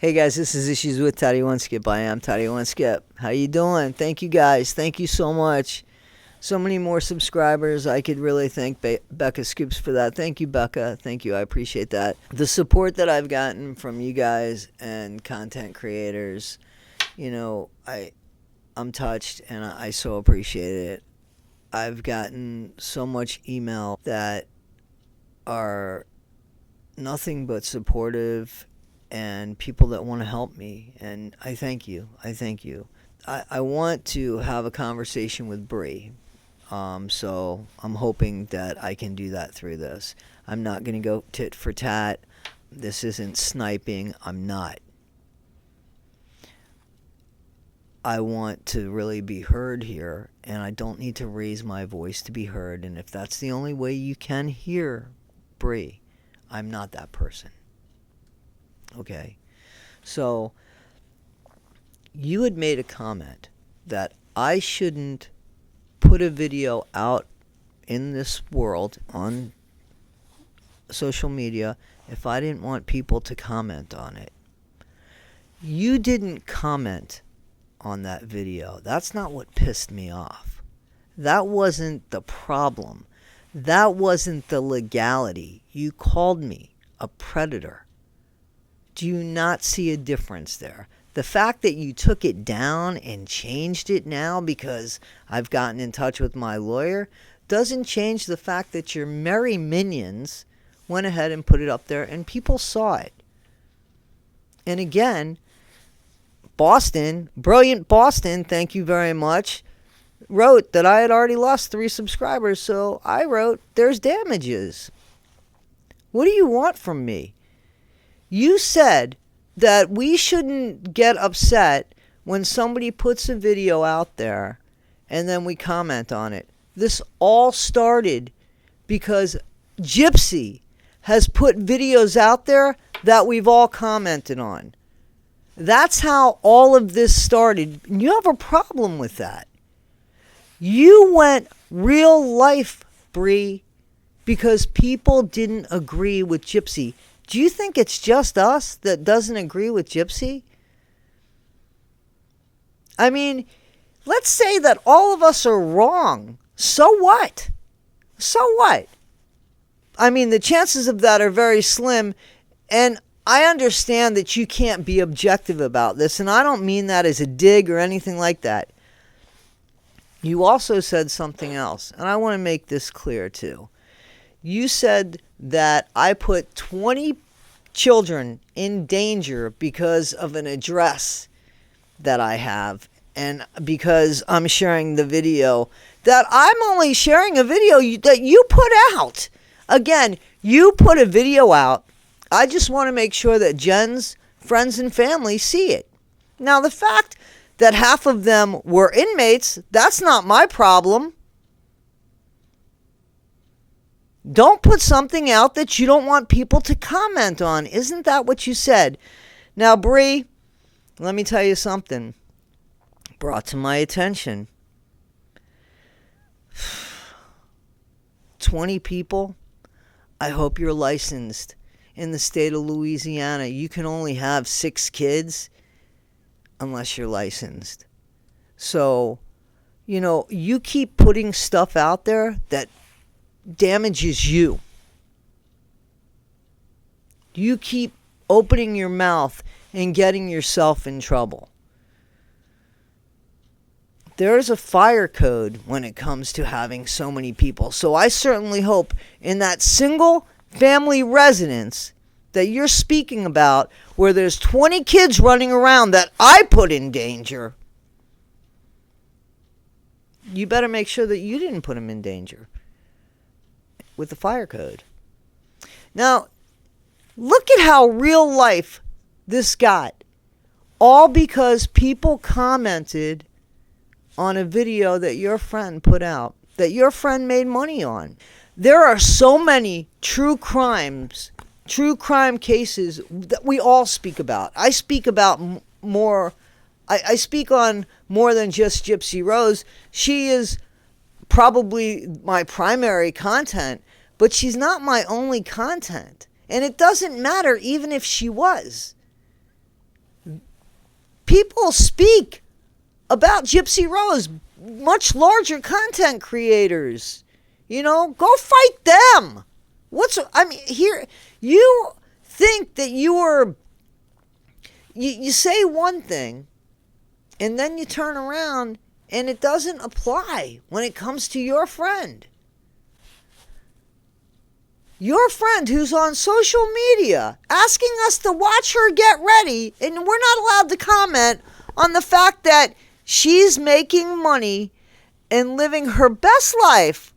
Hey guys, this is Issues with Toddy One Skip. I am Toddy One Skip. How you doing? Thank you guys. Thank you so much. So many more subscribers. I could really thank Becca Scoops for that. Thank you, Becca. Thank you. I appreciate that. The support that I've gotten from you guys and content creators, I'm touched and I so appreciate it. I've gotten so much email that are nothing but supportive and people that want to help me, and I thank you. I want to have a conversation with Bri, so I'm hoping that I can do that through this. I'm not going to go tit for tat. This isn't sniping. I'm not. I want to really be heard here, and I don't need to raise my voice to be heard, and if that's the only way you can hear Bri, I'm not that person. Okay, so you had made a comment that I shouldn't put a video out in this world on social media if I didn't want people to comment on it. You didn't comment on that video. That's not what pissed me off. That wasn't the problem. That wasn't the legality. You called me a predator. Do you not see a difference there? The fact that you took it down and changed it now because I've gotten in touch with my lawyer doesn't change the fact that your merry minions went ahead and put it up there and people saw it. And again, Boston, brilliant Boston, thank you very much, wrote that I had already lost 3 subscribers, so I wrote, there's damages. What do you want from me? You said that we shouldn't get upset when somebody puts a video out there and then we comment on it. This all started because Gypsy has put videos out there that we've all commented on. That's how all of this started. You have a problem with that. You went real life, Bri, because people didn't agree with Gypsy. Do you think it's just us that doesn't agree with Gypsy? I mean, let's say that all of us are wrong. So what? So what? I mean, the chances of that are very slim, and I understand that you can't be objective about this, and I don't mean that as a dig or anything like that. You also said something else, and I want to make this clear too. You said that I put 20 children in danger because of an address that I have, and because I'm sharing the video, that I'm only sharing a video that you put out. Again, you put a video out. I just want to make sure that Jen's friends and family see it. Now, the fact that half of them were inmates, that's not my problem. Don't put something out that you don't want people to comment on. Isn't that what you said? Now, Bri, let me tell you something brought to my attention. 20 people. I hope you're licensed. In the state of Louisiana, you can only have 6 kids unless you're licensed. So, you keep putting stuff out there that damages you. You keep opening your mouth and getting yourself in trouble. There's a fire code when it comes to having so many people. So I certainly hope in that single family residence that you're speaking about, where there's 20 kids running around that I put in danger, you better make sure that you didn't put them in danger with the fire code. Now, look at how real life this got. All because people commented on a video that your friend put out, that your friend made money on. There are so many true crime cases that we all speak about. I speak about more. I speak on more than just Gypsy Rose. She is probably my primary content, but she's not my only content. And it doesn't matter even if she was. people speak about Gypsy Rose, much larger content creators. Go fight them. Here, you think that you say one thing, and then you turn around, and it doesn't apply when it comes to your friend. Your friend who's on social media asking us to watch her get ready, and we're not allowed to comment on the fact that she's making money and living her best life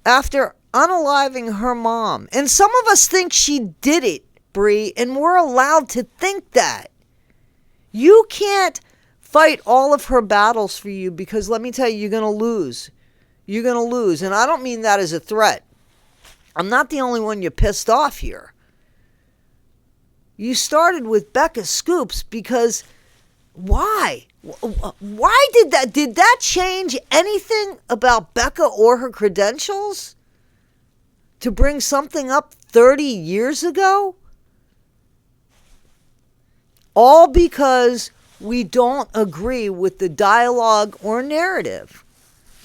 after unaliving her mom. And some of us think she did it, Bri, and we're allowed to think that. You can't fight all of her battles for you, because let me tell you, you're going to lose. You're going to lose. And I don't mean that as a threat. I'm not the only one you're pissed off here. You started with Becca Scoops because why? Why did that change anything about Becca or her credentials? To bring something up 30 years ago? All because we don't agree with the dialogue or narrative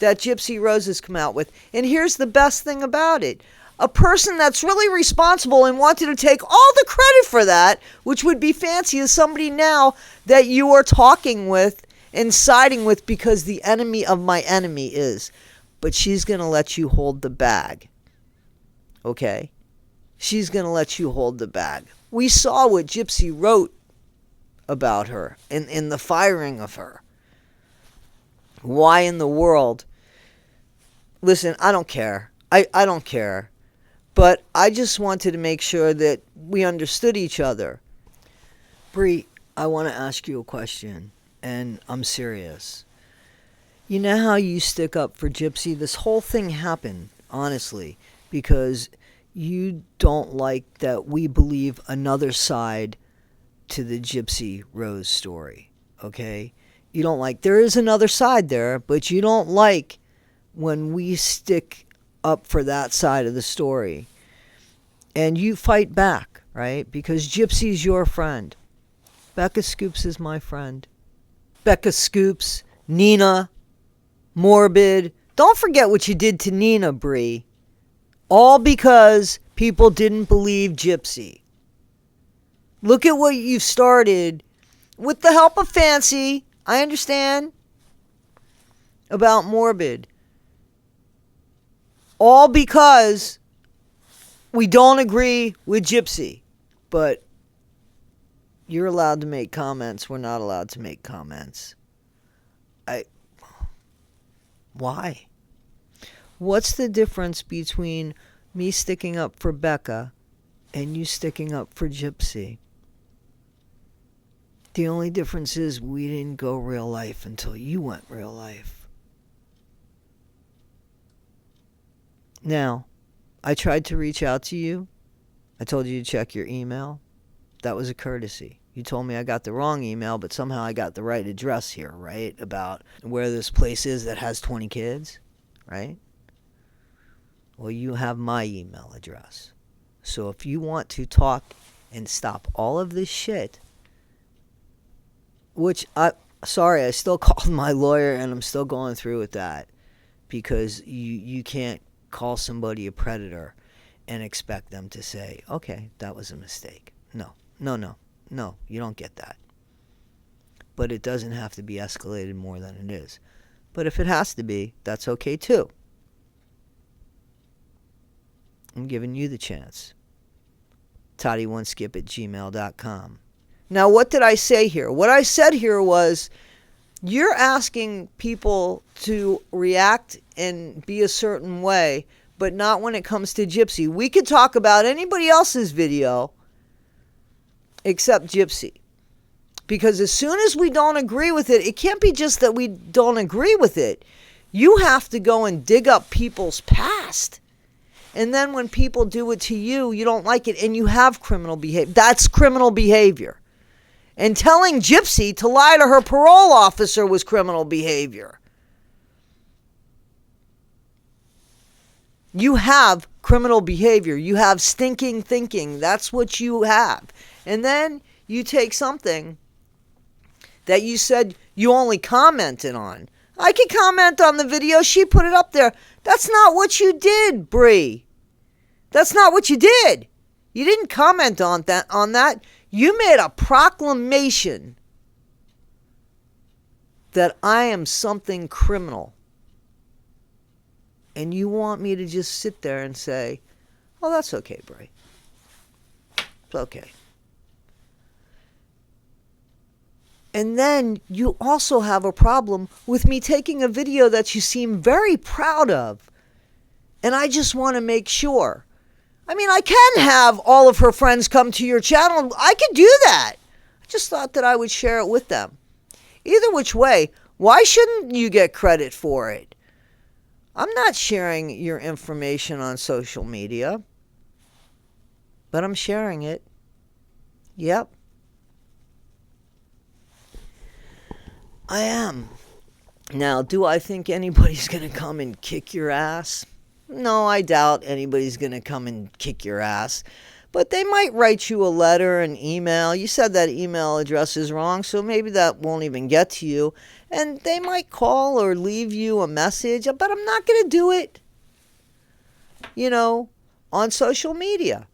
that Gypsy Rose has come out with. And here's the best thing about it. A person that's really responsible and wanted to take all the credit for that, which would be fancy, is somebody now that you are talking with and siding with because the enemy of my enemy is. But she's going to let you hold the bag. Okay? She's going to let you hold the bag. We saw what Gypsy wrote about her in the firing of her. Why in the world? Listen, I don't care. I don't care. But I just wanted to make sure that we understood each other. Bri, I want to ask you a question, and I'm serious. You know how you stick up for Gypsy? This whole thing happened, honestly, because you don't like that we believe another side to the Gypsy Rose story, okay? You don't like, there is another side there, but you don't like when we stick up for that side of the story. And you fight back, right? Because Gypsy's your friend. Becca Scoops is my friend. Becca Scoops, Nina, Morbid. Don't forget what you did to Nina, Bri. All because people didn't believe Gypsy. Look at what you've started with the help of Fancy. I understand about Morbid. All because we don't agree with Gypsy. But you're allowed to make comments. We're not allowed to make comments. Why? What's the difference between me sticking up for Becca and you sticking up for Gypsy? The only difference is we didn't go real life until you went real life. Now, I tried to reach out to you. I told you to check your email. That was a courtesy. You told me I got the wrong email, but somehow I got the right address here, right? About where this place is that has 20 kids, right? Well, you have my email address. So if you want to talk and stop all of this shit, which I still called my lawyer and I'm still going through with that, because you can't call somebody a predator and expect them to say, okay, that was a mistake. No, you don't get that. But it doesn't have to be escalated more than it is. But if it has to be, that's okay too. I'm giving you the chance. Toddy1skip@gmail.com. Now, what did I say here? What I said here was, you're asking people to react and be a certain way, but not when it comes to Gypsy. We could talk about anybody else's video except Gypsy. Because as soon as we don't agree with it, it can't be just that we don't agree with it. You have to go and dig up people's past. And then when people do it to you, you don't like it, and you have criminal behavior. That's criminal behavior. And telling Gypsy to lie to her parole officer was criminal behavior. You have criminal behavior. You have stinking thinking. That's what you have. And then you take something that you said you only commented on. I can comment on the video. She put it up there. That's not what you did, Bri. That's not what you did. You didn't comment on that. You made a proclamation that I am something criminal. And you want me to just sit there and say, oh, that's okay, Bri. It's okay. And then you also have a problem with me taking a video that you seem very proud of. And I just want to make sure. I mean, I can have all of her friends come to your channel. I can do that. I just thought that I would share it with them. Either which way, why shouldn't you get credit for it? I'm not sharing your information on social media, but I'm sharing it. Yep. I am. Now, do I think anybody's going to come and kick your ass? No, I doubt anybody's going to come and kick your ass. But they might write you a letter, an email. You said that email address is wrong, so maybe that won't even get to you. And they might call or leave you a message, but I'm not going to do it, on social media.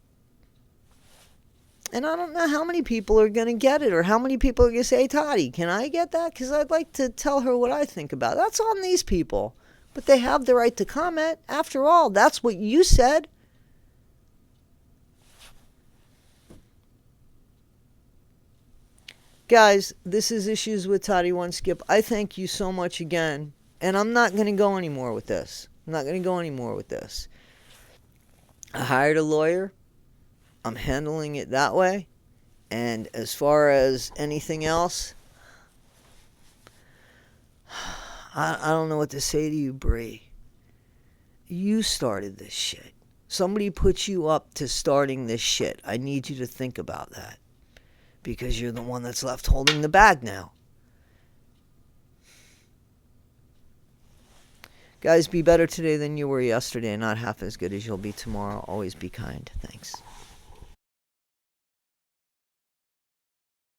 And I don't know how many people are going to get it or how many people are going to say, hey, Toddy, can I get that? Because I'd like to tell her what I think about it. That's on these people. But they have the right to comment. After all, that's what you said. Guys, this is Issues with Toddy One Skip. I thank you so much again. And I'm not going to go anymore with this. I hired a lawyer. I'm handling it that way. And as far as anything else, I don't know what to say to you, Bri. You started this shit. Somebody put you up to starting this shit. I need you to think about that. Because you're the one that's left holding the bag now. Guys, be better today than you were yesterday, not half as good as you'll be tomorrow. Always be kind. Thanks.